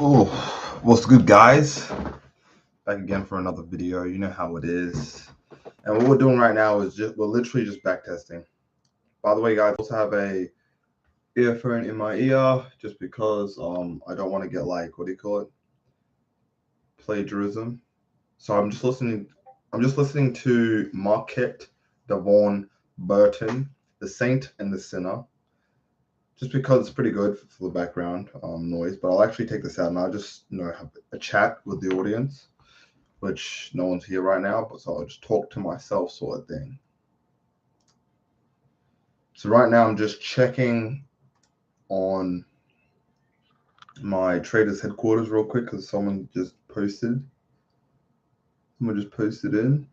Oh, what's good, guys? Back again for another video. You know how it is. And what we're doing right now is we're literally just back testing. By the way, guys, I also have a earphone in my ear just because I don't want to get plagiarism. So I'm just listening to Marquette Devon Burton, The Saint and the Sinner. Just because it's pretty good for the background noise, but I'll actually take this out and I'll just have a chat with the audience, which no one's here right now, but so I'll just talk to myself sort of thing. So right now I'm just checking on my traders headquarters real quick because someone just posted. Someone just posted in.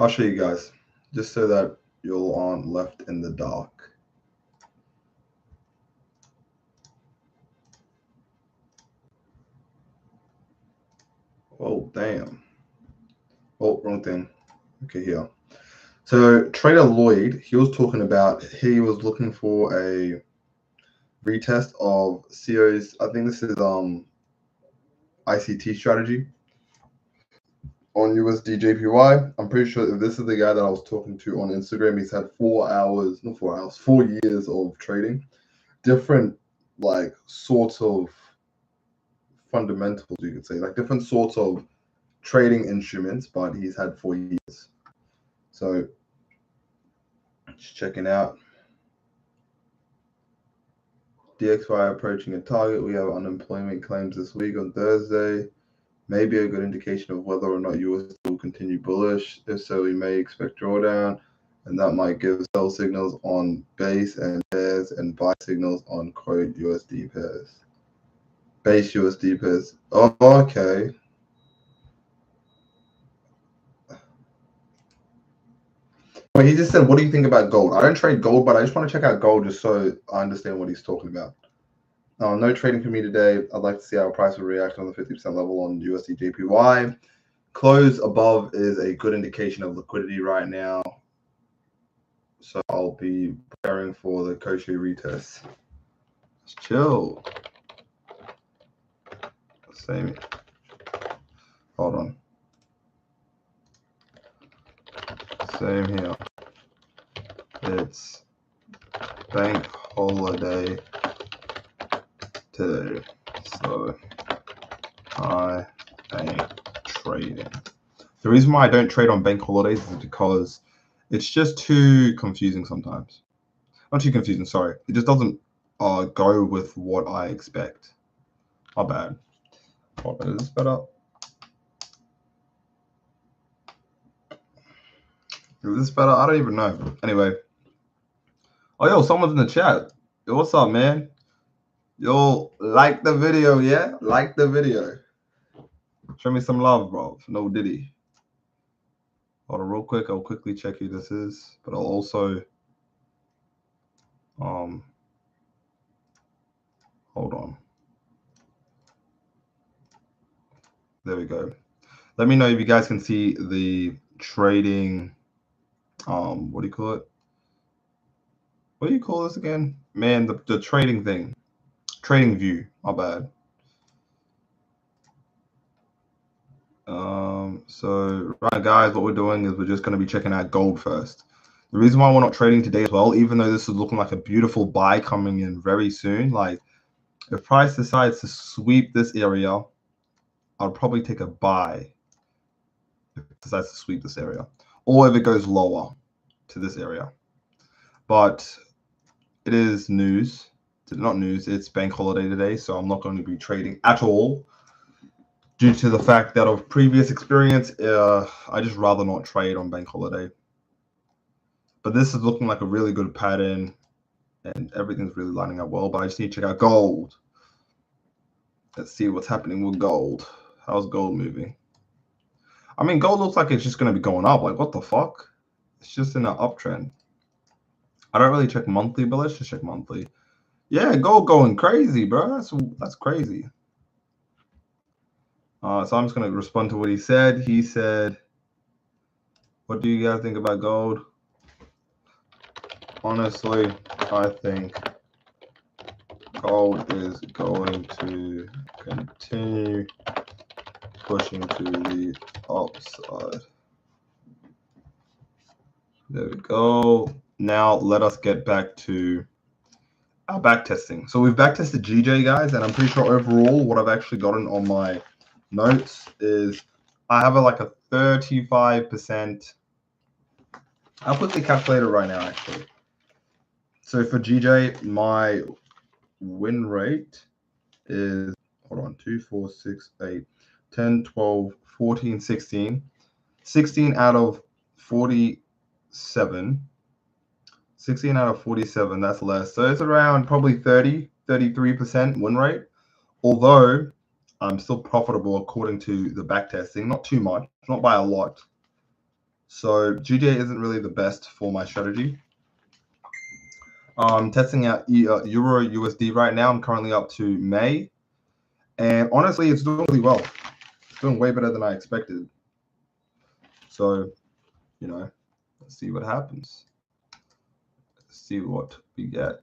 I'll show you guys just so that you aren't left in the dark. Oh, damn. Oh, wrong thing. Okay, here. So Trader Lloyd, he was talking about, he was looking for a retest of CO's, I think this is ICT strategy on USD JPY. I'm pretty sure if this is the guy that I was talking to on Instagram, he's had 4 years of trading. Different sorts of fundamentals, you could say, different sorts of trading instruments, but he's had 4 years. So just checking out. DXY approaching a target. We have unemployment claims this week on Thursday. Maybe a good indication of whether or not USD will continue bullish. If so, we may expect drawdown, and that might give sell signals on base and pairs and buy signals on quote USD pairs. Base USD pairs. Oh, okay. Well, he just said, what do you think about gold? I don't trade gold, but I just want to check out gold just so I understand what he's talking about. No trading for me today. I'd like to see how price will react on the 50% level on USD JPY. Close above is a good indication of liquidity right now. So I'll be preparing for the Koshi retest. Let's chill. Same. Hold on. Same here. It's bank holiday today, so I ain't trading. The reason why I don't trade on bank holidays is because it's just too confusing sometimes. Not too confusing, sorry. It just doesn't go with what I expect. My bad. Hold on, is this better? Is this better? I don't even know. Anyway. Oh, yo, someone's in the chat. Yo, what's up, man? Yo, like the video, yeah? Like the video. Show me some love, bro. No diddy. Hold on real quick. I'll quickly check who this is, but I'll also hold on. There we go. Let me know if you guys can see the trading what do you call it? What do you call this again? Man, the trading thing. Trading view. My bad. So right, guys, what we're doing is we're just going to be checking out gold first. The reason why we're not trading today as well, even though this is looking like a beautiful buy coming in very soon, like if price decides to sweep this area, I'll probably take a buy if it decides to sweep this area, or if it goes lower to this area. But it is news. Not news, it's bank holiday today, so I'm not going to be trading at all due to the fact that of previous experience, I just rather not trade on bank holiday. But this is looking like a really good pattern and everything's really lining up well, but I just need to check out gold. Let's see what's happening with gold. How's gold moving? I mean, gold looks like it's just going to be going up. Like, what the fuck? It's just in an uptrend. I don't really check monthly, but let's just check monthly. Yeah, gold going crazy, bro. That's crazy. So I'm just going to respond to what he said. He said, What do you guys think about gold? Honestly, I think gold is going to continue pushing to the upside. There we go. Now let us get back to our back testing. So we've back tested GJ, guys, and I'm pretty sure overall what I've actually gotten on my notes is I have like a 35%. I'll quickly calculate it right now, actually. So for GJ, my win rate is, hold on, 2, 4, 6, 8, 10, 12, 14, 16. 16 out of 47. 16 out of 47, that's less. So it's around probably 30, 33% win rate. Although I'm still profitable according to the back testing, not too much, not by a lot. So GJ isn't really the best for my strategy. I'm testing out EUR USD right now. I'm currently up to May. And honestly, it's doing really well. It's doing way better than I expected. So, you know, let's see what happens. Let's see what we get.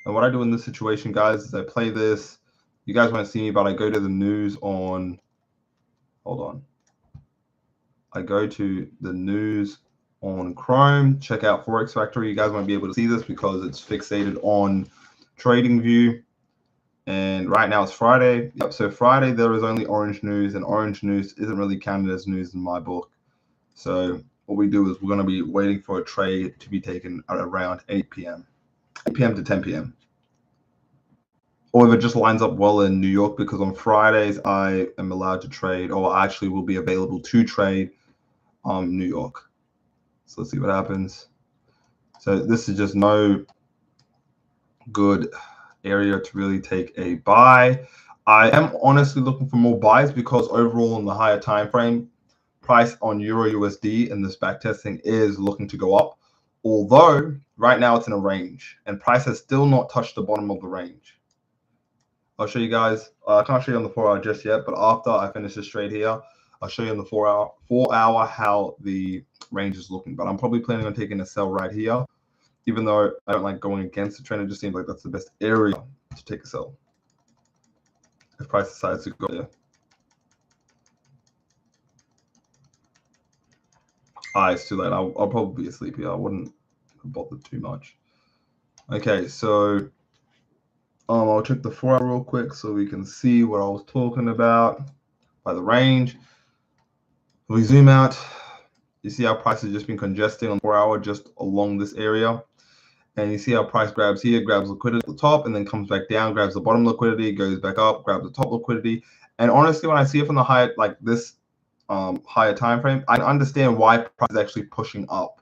And what I do in this situation, guys, is I play this. You guys won't see me, but I go to the news on, hold on. I go to the news on Chrome, check out Forex Factory. You guys won't be able to see this because it's fixated on TradingView. And right now it's Friday. Yep, so Friday there is only orange news, and orange news isn't really counted as news in my book. So what we do is we're going to be waiting for a trade to be taken at around 8 p.m. 8 p.m. to 10 p.m. Or if it just lines up well in New York, because on Fridays I am allowed to trade, or actually will be available to trade New York. So let's see what happens. So this is just no good area to really take a buy. I am honestly looking for more buys because overall in the higher time frame, price on Euro USD in this back testing is looking to go up. Although right now it's in a range and price has still not touched the bottom of the range. I'll show you guys. I can't show you on the 4 hour just yet, but after I finish this trade here, I'll show you on the 4 hour how the range is looking. But I'm probably planning on taking a sell right here, even though I don't like going against the trend. It just seems like that's the best area to take a sell if price decides to go there. It's too late. I'll probably be asleep here. I wouldn't bother too much. Okay, so I'll check the 4 hour real quick so we can see what I was talking about by the range. We zoom out. You see how price has just been congesting on 4 hour just along this area. And you see how price grabs here, grabs liquidity at the top, and then comes back down, grabs the bottom liquidity, goes back up, grabs the top liquidity. And honestly, when I see it from the higher, like this higher time frame, I understand why price is actually pushing up.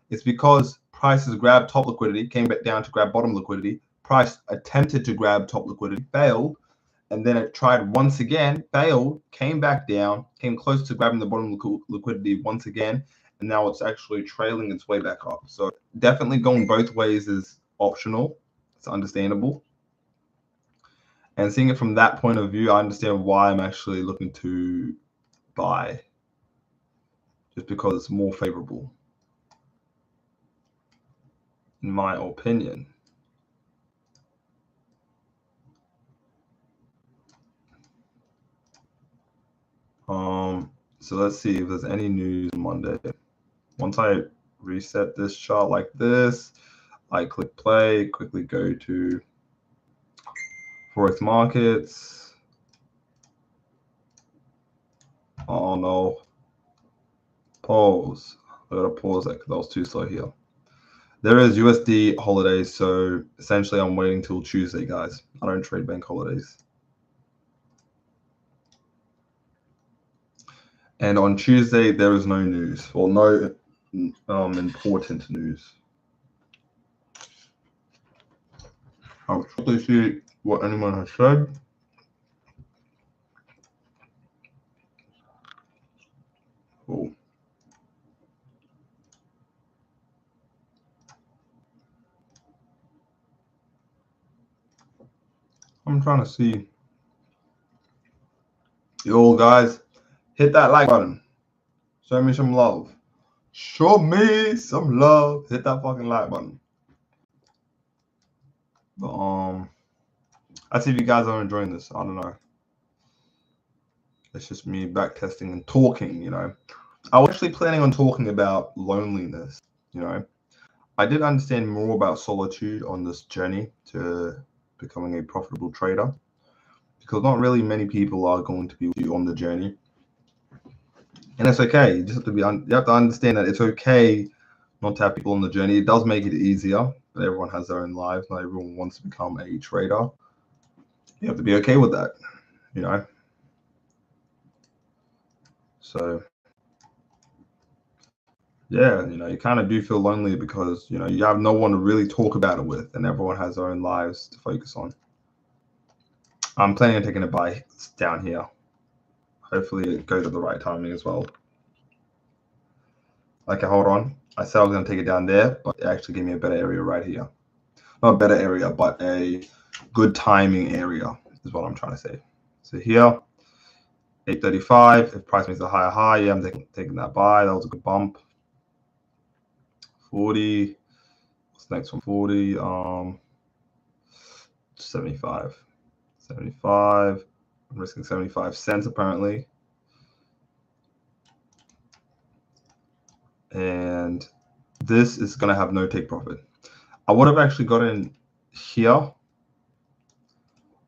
It's because price has grabbed top liquidity, came back down to grab bottom liquidity. Price attempted to grab top liquidity, failed, and then it tried once again, failed, came back down, came close to grabbing the bottom liquidity once again, and now it's actually trailing its way back up. So definitely going both ways is optional. It's understandable. And seeing it from that point of view, I understand why I'm actually looking to buy, just because it's more favorable, in my opinion. So let's see if there's any news Monday. Once I reset this chart like this, I click play, quickly go to Forex markets. Oh no. Pause. I gotta pause that because I was too slow here. There is USD holidays, so essentially I'm waiting till Tuesday, guys. I don't trade bank holidays. And on Tuesday, there is no news, or no important news. I'll quickly see what anyone has said. Oh. I'm trying to see. Yo, guys, hit that like button. Show me some love. Show me some love. Hit that fucking like button. But I see if you guys are enjoying this. I don't know. It's just me back testing and talking, you know. I was actually planning on talking about loneliness, you know. I did understand more about solitude on this journey to becoming a profitable trader, because not really many people are going to be with you on the journey. And it's okay. You just have to you have to understand that it's okay not to have people on the journey. It does make it easier, but everyone has their own lives. Not everyone wants to become a trader. You have to be okay with that, you know. So yeah, you know, you kind of do feel lonely because, you know, you have no one to really talk about it with, and everyone has their own lives to focus on. I'm planning on taking a buy down here. Hopefully it goes at the right timing as well. Okay, hold on. I said I was going to take it down there, but it actually gave me a better area right here. Not a better area, but a good timing area is what I'm trying to say. So here, 835. If price makes a higher high, yeah, I'm taking that buy. That was a good bump. 40. What's the next one? 40. 75. 75. I'm risking 75 cents apparently. And this is going to have no take profit. I would have actually got in here,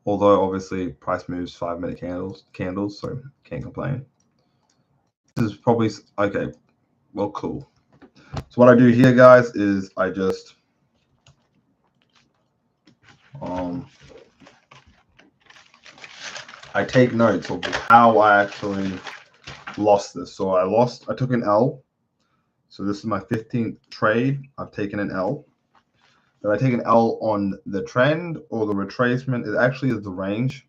although obviously price moves 5-minute candles, so can't complain. This is probably okay. Well, cool. So what I do here, guys, is I just I take notes of how I actually lost this. So I took an L. So this is my 15th trade. I've taken an L. Did I take an L on the trend or the retracement? It actually is the range,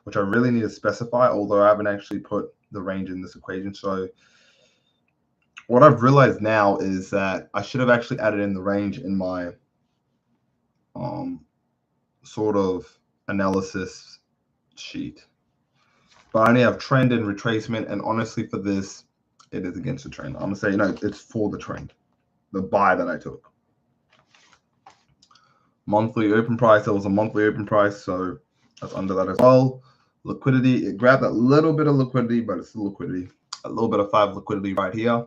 which I really need to specify, although I haven't actually put the range in this equation. So what I've realized now is that I should have actually added in the range in my sort of analysis sheet. But I only have trend and retracement, and honestly for this, it is against the trend. I'm gonna say, no, it's for the trend, the buy that I took. Monthly open price, there was a monthly open price, so that's under that as well. Liquidity, it grabbed a little bit of liquidity, but it's still liquidity. A little bit of 5 liquidity right here.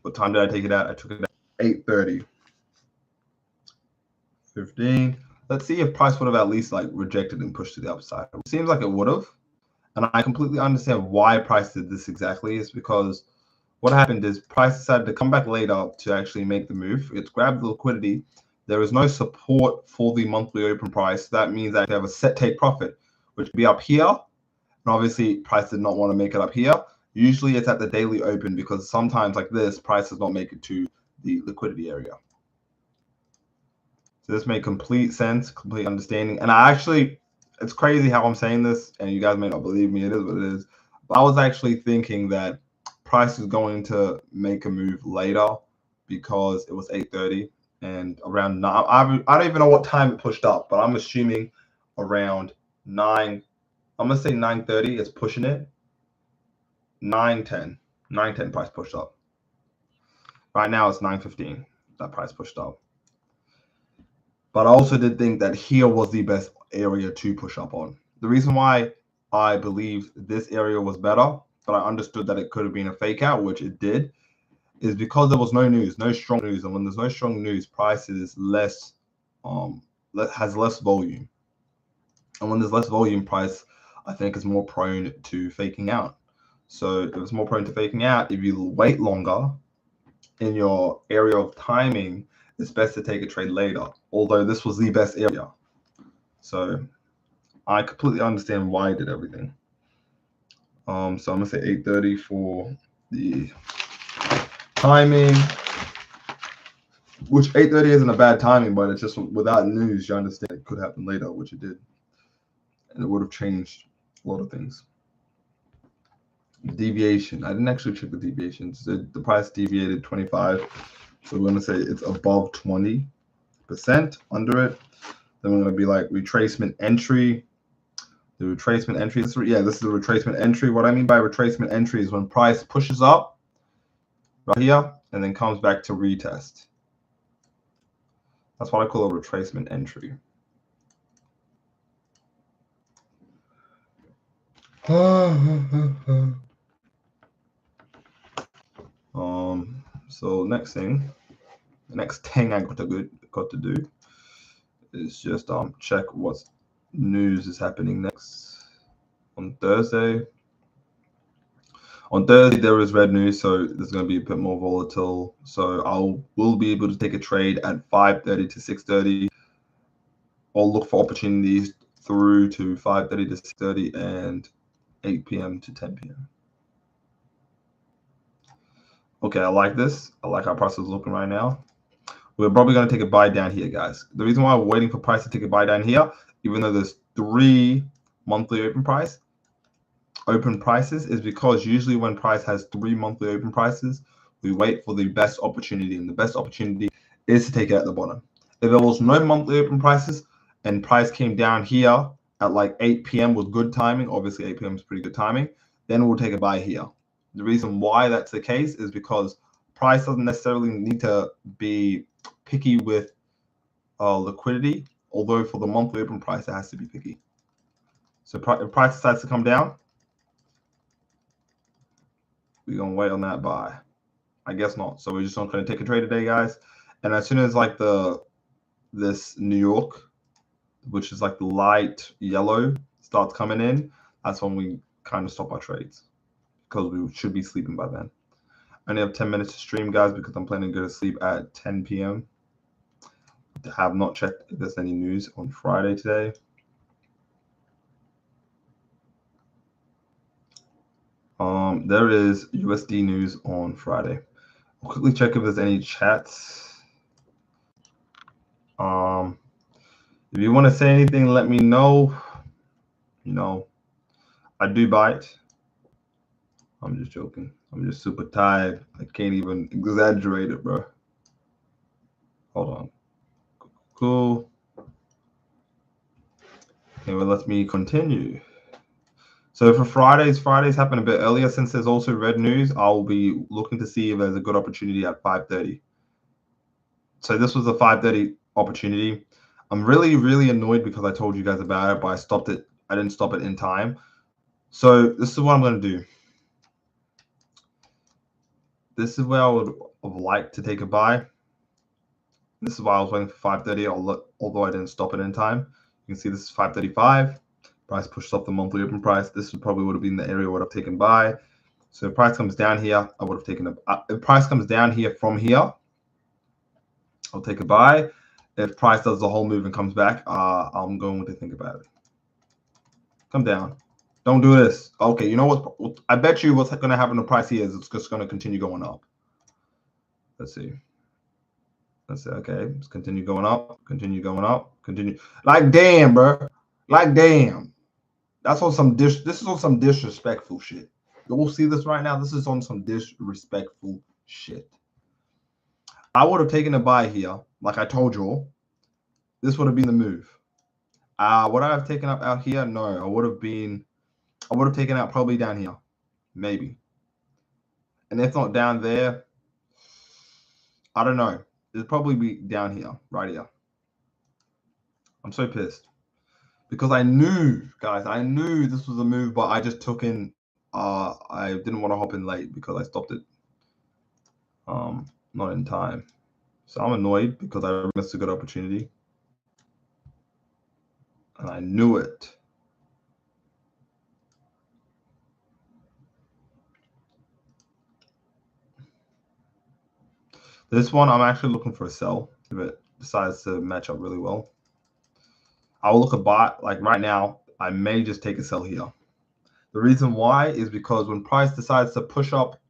What time did I take it out? I took it at 8:30. 15. Let's see if price would have at least like rejected and pushed to the upside. It seems like it would have. And I completely understand why price did this exactly. Is because what happened is price decided to come back later to actually make the move. It's grabbed the liquidity. There is no support for the monthly open price. That means that you have a set take profit, which would be up here. And obviously price did not want to make it up here. Usually it's at the daily open, because sometimes like this, price does not make it to the liquidity area. So this made complete sense, complete understanding. And I actually, it's crazy how I'm saying this, and you guys may not believe me. It is what it is. But I was actually thinking that price is going to make a move later because it was 8:30 and around 9. I don't even know what time it pushed up, but I'm assuming around 9. I'm gonna say 9:30 is pushing it. 9:10. 9:10 price pushed up. Right now it's 9:15. That price pushed up. But I also did think that here was the best area to push up on. The reason why I believe this area was better, but I understood that it could have been a fake out, which it did, is because there was no news, no strong news. And when there's no strong news, price is less, has less volume. And when there's less volume, price, I think, is more prone to faking out. So if it's more prone to faking out, if you wait longer in your area of timing, it's best to take a trade later, although this was the best area. So I completely understand why I did everything. So I'm gonna say 8:30 for the timing, which 8:30 isn't a bad timing, but it's just without news, you understand it could happen later, which it did. And it would have changed a lot of things. Deviation, I didn't actually check the deviations. The price deviated 25. So we're going to say it's above 20%, under it. Then we're going to be like retracement entry. The retracement entry. This is a retracement entry. What I mean by retracement entry is when price pushes up right here and then comes back to retest. That's what I call a retracement entry. So next thing I got to do is just check what news is happening next on Thursday. On Thursday there is red news, so there's going to be a bit more volatile. So will be able to take a trade at 5:30 to 6:30. I'll look for opportunities through to 5:30 to 6:30 and 8 p.m. to 10 p.m. Okay, I like this. I like how price is looking right now. We're probably going to take a buy down here, guys. The reason why we're waiting for price to take a buy down here, even though there's 3 monthly open prices, is because usually when price has 3 monthly open prices, we wait for the best opportunity, and the best opportunity is to take it at the bottom. If there was no monthly open prices and price came down here at like 8 p.m. with good timing, obviously 8 p.m. is pretty good timing, then we'll take a buy here. The reason why that's the case is because price doesn't necessarily need to be picky with liquidity, although for the monthly open price, it has to be picky. So if price decides to come down, we're going to wait on that buy. I guess not. So we're just not going to take a trade today, guys. And as soon as like this New York, which is like the light yellow, starts coming in, that's when we kind of stop our trades, because we should be sleeping by then. I only have 10 minutes to stream, guys, because I'm planning to go to sleep at 10 p.m. I have not checked if there's any news on Friday today. There is USD news on Friday. I'll quickly check if there's any chats. If you want to say anything, let me know. You know, I do bite. I'm just joking. I'm just super tired. I can't even exaggerate it, bro. Hold on. Cool. Okay, well, let me continue. So for Fridays happen a bit earlier. Since there's also red news, I'll be looking to see if there's a good opportunity at 5:30. So this was a 5:30 opportunity. I'm really, really annoyed because I told you guys about it, but I stopped it. I didn't stop it in time. So this is what I'm going to do. This is where I would have liked to take a buy. This is why I was waiting for 5:30, although I didn't stop it in time. You can see this is 5:35. Price pushed up the monthly open price. This probably would have been the area where I've taken buy. So if price comes down here, I would have taken if price comes down here from here, I'll take a buy. If price does the whole move and comes back, I'm going to think about it. Come down. Don't do this. Okay, you know what? I bet you what's going to happen to price here is it's just going to continue going up. Let's see. Let's say, okay, let's continue going up, continue going up, continue. Like, damn, bro. Like, damn. That's on some this is on some disrespectful shit. You'll see this right now. This is on some disrespectful shit. I would have taken a buy here, like I told you all. This would have been the move. Would I have taken up out here? No, I would have taken out probably down here. Maybe. And if not down there, I don't know. It'd probably be down here, right here. I'm so pissed. Because I knew, guys, I knew this was a move, but I just took in, I didn't want to hop in late because I stopped it not in time. So I'm annoyed because I missed a good opportunity. And I knew it. This one, I'm actually looking for a sell if it decides to match up really well. I will look at buy, like right now, I may just take a sell here. The reason why is because when price decides to push up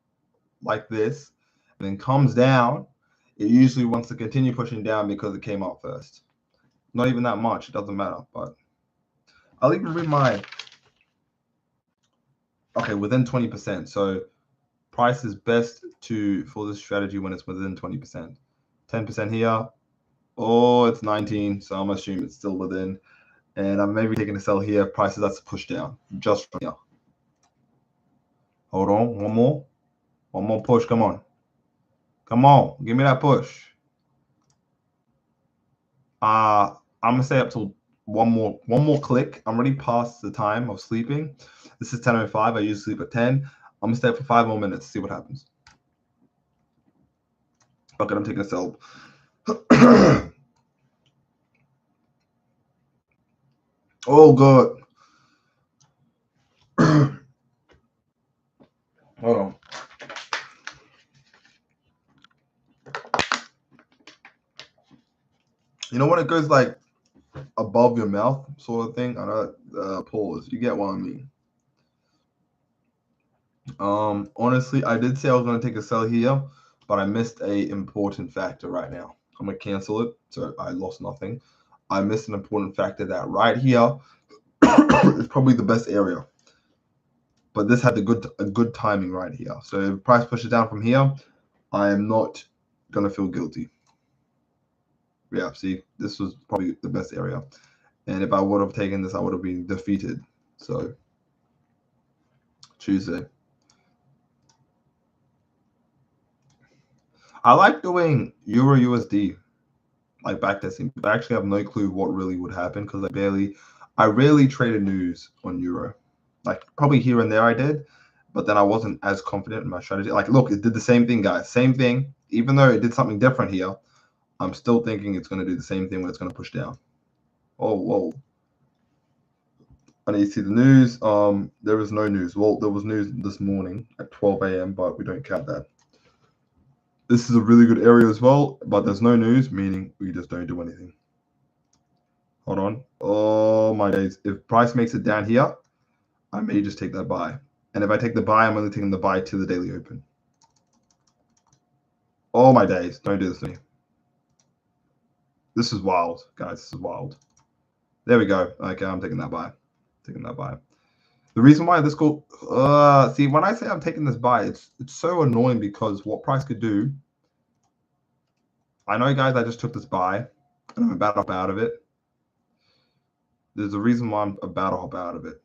like this and then comes down, it usually wants to continue pushing down because it came up first. Not even that much, it doesn't matter, but I'll even read my, okay, within 20%. So price is best for this strategy when it's within 20%. 10% here. Oh, it's 19, so I'm assuming it's still within. And I'm maybe taking a sell here. Prices that's push down just from here. Hold on, one more push. Come on, give me that push. I'm gonna stay up till one more click. I'm already past the time of sleeping. This is 10:05. I usually sleep at 10. I'm gonna stay up for 5 more minutes, see what happens. Okay, I'm taking a sell. Oh, good. Hold on. You know when it goes like above your mouth, sort of thing? I know. Pause. You get what I mean. Honestly, I did say I was going to take a sell here, but I missed a important factor right now. I'm going to cancel it, so I lost nothing. I missed an important factor that right here is probably the best area. But this had a good timing right here. So if price pushes down from here, I am not going to feel guilty. Yeah, see, this was probably the best area. And if I would have taken this, I would have been defeated. So Tuesday. I like doing Euro USD, like backtesting, but I actually have no clue what really would happen because I rarely traded news on Euro. Like probably here and there I did, but then I wasn't as confident in my strategy. Like, look, it did the same thing, guys. Same thing. Even though it did something different here, I'm still thinking it's going to do the same thing when it's going to push down. Oh, whoa. I need to see the news. There was no news. Well, there was news this morning at 12 a.m., but we don't count that. This is a really good area as well, but there's no news, meaning we just don't do anything. Hold on. Oh, my days. If price makes it down here, I may just take that buy. And if I take the buy, I'm only taking the buy to the daily open. Oh, my days. Don't do this to me. This is wild, guys. This is wild. There we go. Okay, I'm taking that buy. The reason why this go, see, when I say I'm taking this buy, it's so annoying because what price could do. I know, guys, I just took this buy, and I'm about to hop out of it. There's a reason why I'm about to hop out of it.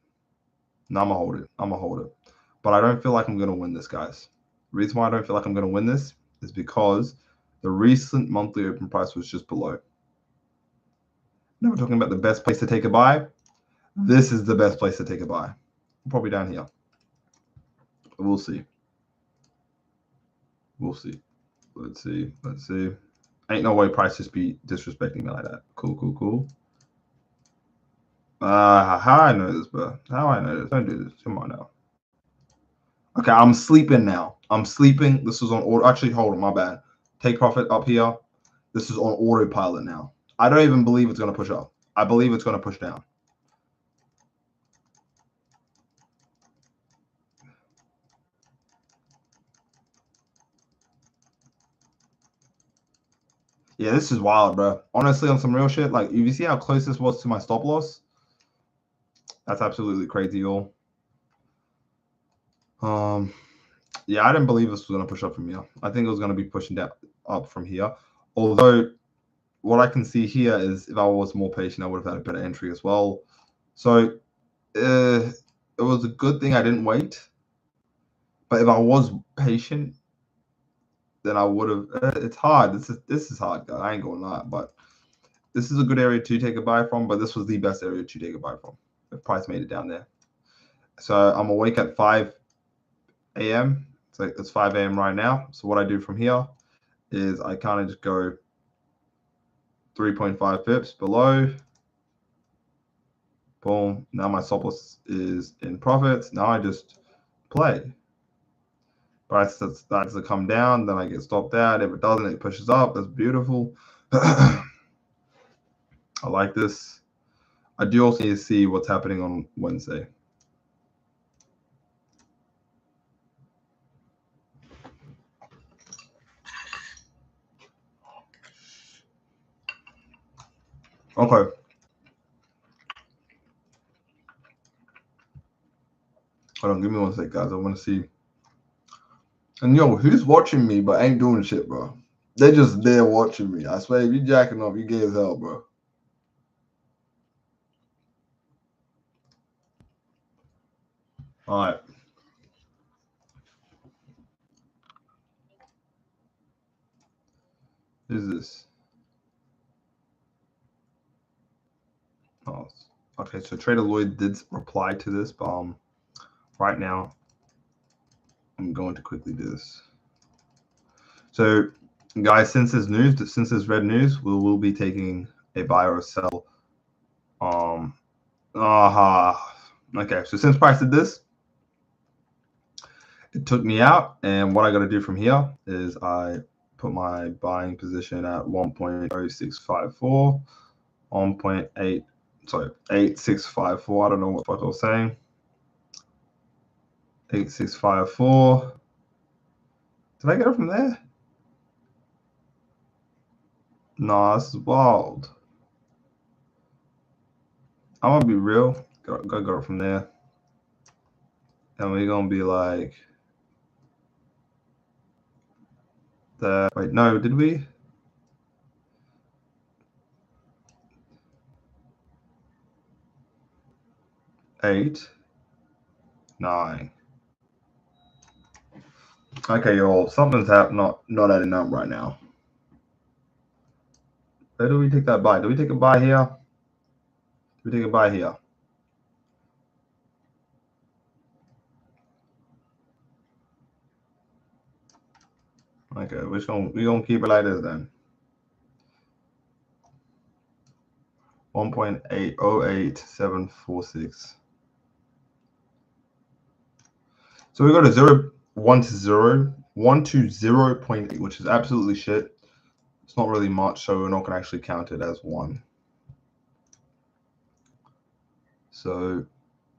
Now I'm going to hold it. But I don't feel like I'm going to win this, guys. The reason why I don't feel like I'm going to win this is because the recent monthly open price was just below. Now we're talking about the best place to take a buy. This is the best place to take a buy. Probably down here. We'll see. Let's see. Ain't no way price just be disrespecting me like that. Cool. How I know this, bro? How I know this? Don't do this. Come on now. Okay, I'm sleeping now. This is on auto. Actually, hold on, my bad. Take profit up here. This is on autopilot now. I don't even believe it's going to push up. I believe it's going to push down. Yeah, this is wild, bro. Honestly, on some real shit, like, you see how close this was to my stop loss? That's absolutely crazy, y'all. Yeah, I didn't believe this was going to push up from here. I think it was going to be pushing down up from here. Although, what I can see here is if I was more patient, I would have had a better entry as well. So, it was a good thing I didn't wait. But if I was patient, then I would have. It's hard. This is hard, guys. I ain't gonna lie, but this is a good area to take a buy from. But this was the best area to take a buy from. The price made it down there. So I'm awake at 5 a.m. It's 5 a.m. right now. So what I do from here is I kind of just go 3.5 pips below. Boom. Now my stop loss is in profits. Now I just play. Price starts to come down, then I get stopped out. If it doesn't, it pushes up. That's beautiful. I like this. I do also need to see what's happening on Wednesday. Okay. Hold on, give me 1 sec, guys. I want to see. And yo, who's watching me but ain't doing shit, bro? They're just there watching me. I swear, if you jacking off, you gay as hell, bro. All right. Who's this? Oh, okay. So Trader Lloyd did reply to this, but right now I'm going to quickly do this. So, guys, since there's red news, we will be taking a buy or a sell. Okay. So since price did this, it took me out, and what I got to do from here is I put my buying position at 1.0654, 8654. I don't know what the fuck I was saying. 8654. Did I get it from there? No, this is wild. I'm gonna be real. Gotta go from there. And we're gonna be like that. Wait, no, did we? Eight, 9. Okay, y'all. Something's not adding up right now. Where do we take that buy? Do we take a buy here? Do we take a buy here? Okay, we're gonna keep it like this then. 1.808746. So we got a 1 to 0.8, which is absolutely shit. It's not really much, so we're not gonna actually count it as 1. So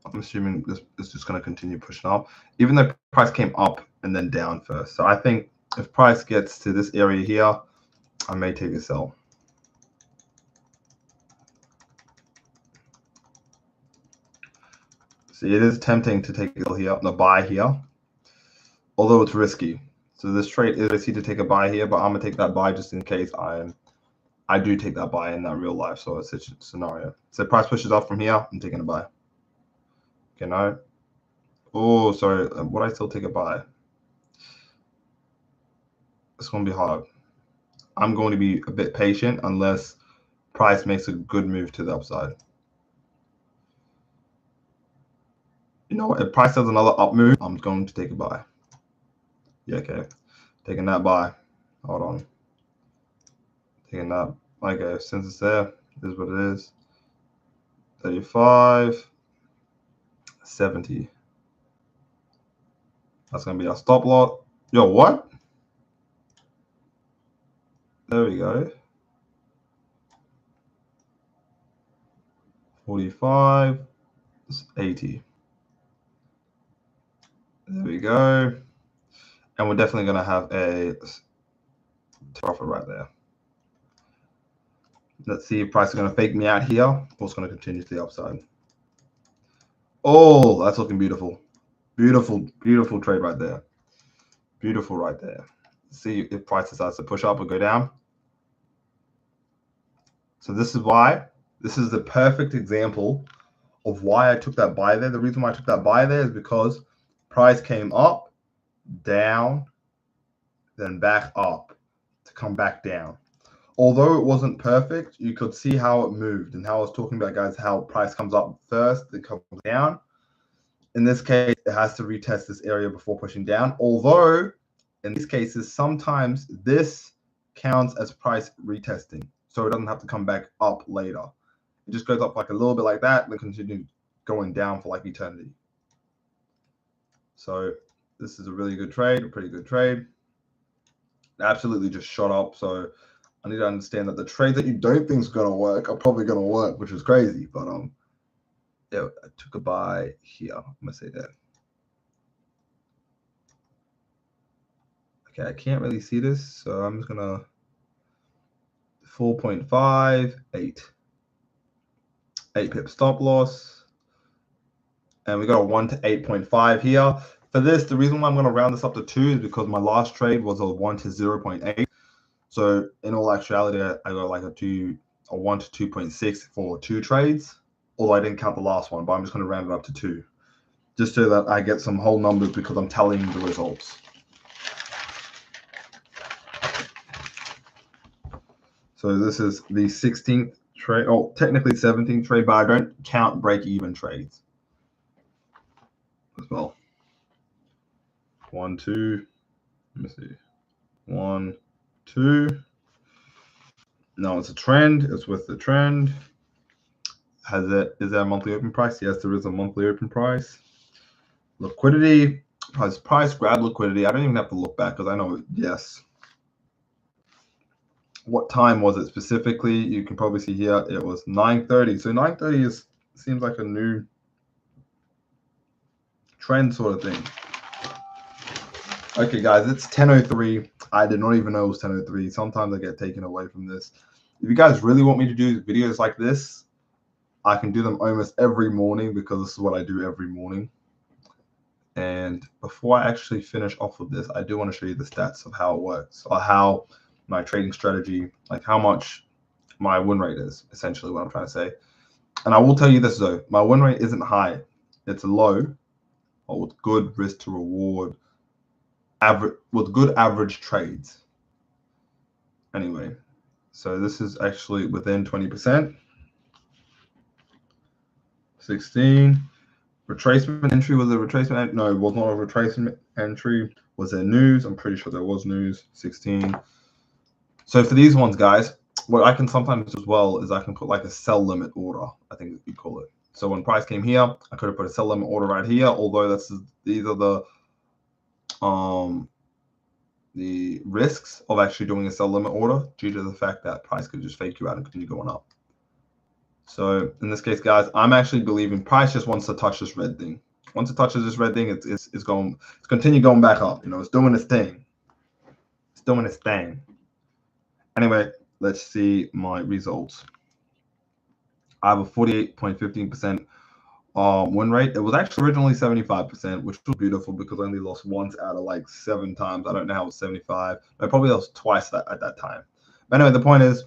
I'm assuming this is just gonna continue pushing up, even though price came up and then down first. So I think if price gets to this area here, I may take a sell. See, it is tempting to take a sell here, the buy here, although it's risky. So this trade is risky to take a buy here, but I'm gonna take that buy just in case I do take that buy in that real life. So it's a scenario. So price pushes up from here, I'm taking a buy. Okay, no. Oh, sorry. Would I still take a buy? It's gonna be hard. I'm going to be a bit patient unless price makes a good move to the upside. You know what? If price does another up move, I'm going to take a buy. Yeah, okay. Taking that buy. Hold on. Taking that. Okay, since it's there, this is what it is. 35, 70. That's gonna be our stop loss. Yo, what? There we go. 45, 80. There we go. And we're definitely gonna have a profit right there. Let's see if price is gonna fake me out here or it's gonna continue to the upside. Oh, that's looking beautiful. Beautiful, beautiful trade right there. Beautiful right there. Let's see if price decides to push up or go down. So this is why, this is the perfect example of why I took that buy there. The reason why I took that buy there is because price came up, down, then back up to come back down. Although it wasn't perfect, you could see how it moved and how I was talking about, guys, how price comes up first, then comes down. In this case, it has to retest this area before pushing down. Although in these cases, sometimes this counts as price retesting. So it doesn't have to come back up later. It just goes up like a little bit like that, and then continue going down for like eternity. So this is a really good trade, a pretty good trade. It absolutely just shot up. So I need to understand that the trades that you don't think is gonna work are probably gonna work, which is crazy. But yeah, I took a buy here. I'm gonna say that. Okay, I can't really see this, so I'm just gonna 4.58. 8 pip stop loss. And we got a 1 to 8.5 here. For this, the reason why I'm gonna round this up to 2 is because my last trade was a 1 to 0.8. So in all actuality, I got like a 1 to 2.6 for 2 trades. Although I didn't count the last one, but I'm just gonna round it up to 2. just so that I get some whole numbers because I'm telling the results. So this is the 16th trade, oh, technically 17th trade, but I don't count break-even trades as well. 1, 2, let me see. 1, 2. No, it's a trend. It's with the trend. Is there a monthly open price? Yes, there is a monthly open price. Liquidity, price grab liquidity. I don't even have to look back because I know, yes. What time was it specifically? You can probably see here it was 9:30. So 9:30 seems like a new trend sort of thing. Okay, guys, it's 10:03. I did not even know it was 10:03. Sometimes I get taken away from this. If you guys really want me to do videos like this, I can do them almost every morning because this is what I do every morning. And before I actually finish off with this, I do want to show you the stats of how it works, or how my trading strategy, like how much my win rate is, essentially what I'm trying to say. And I will tell you this though, my win rate isn't high. It's low, but with good risk to reward, with good average trades. Anyway, so this is actually within 20%. 16. Retracement entry, was a retracement? No, it was not a retracement entry. Was there news? I'm pretty sure there was news. 16. So for these ones, guys, what I can sometimes do as well is I can put like a sell limit order, I think you call it. So when price came here, I could have put a sell limit order right here, although these are the risks of actually doing a sell limit order due to the fact that price could just fake you out and continue going up. So in this case, guys, I'm actually believing price just wants to touch this red thing. Once it touches this red thing, it's continue going back up. You know, it's doing its thing. It's doing its thing. Anyway, let's see my results. I have a 48.15% win rate. It was actually originally 75%, which was beautiful because I only lost once out of like 7 times. I don't know how it was 75. I probably lost twice at that time. But anyway, the point is,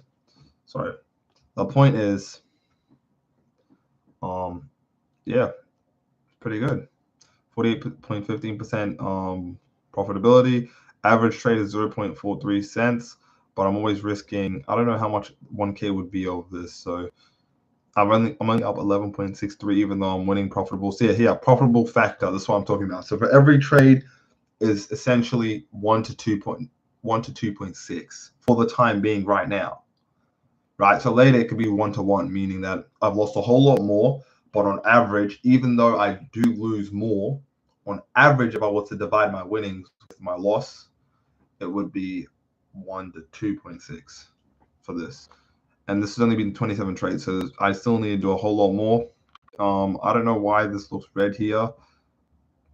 yeah, pretty good. 48.15% profitability. Average trade is 0.43 cents, but I'm always risking, I don't know how much 1K would be of this. So I'm only up 11.63, even though I'm winning profitable. So yeah, here, profitable factor, that's what I'm talking about. So for every trade is essentially 1 to 2.6 for the time being right now. Right, so later it could be 1 to 1, meaning that I've lost a whole lot more, but on average, even though I do lose more, on average, if I was to divide my winnings with my loss, it would be 1 to 2.6 for this. And this has only been 27 trades, so I still need to do a whole lot more. I don't know why this looks red here,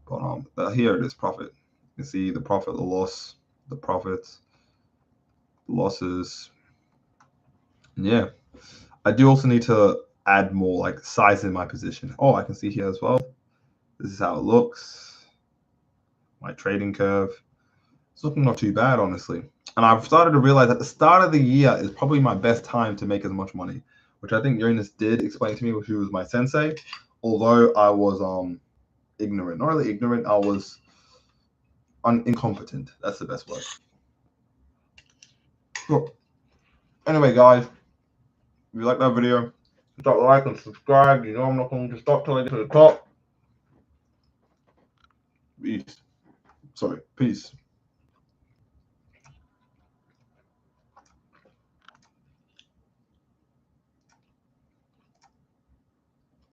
but here it is, profit. You can see the profit, the loss, the profits, the losses. Yeah, I do also need to add more like size in my position. Oh, I can see here as well. This is how it looks. My trading curve. It's looking not too bad, honestly. And I've started to realize that the start of the year is probably my best time to make as much money, which I think Jonas did explain to me, which he was my sensei. Although I was ignorant, not really ignorant, I was incompetent. That's the best word. Cool. Anyway, guys, if you like that video, drop a like and subscribe. You know I'm not going to stop till I get to the top. Peace.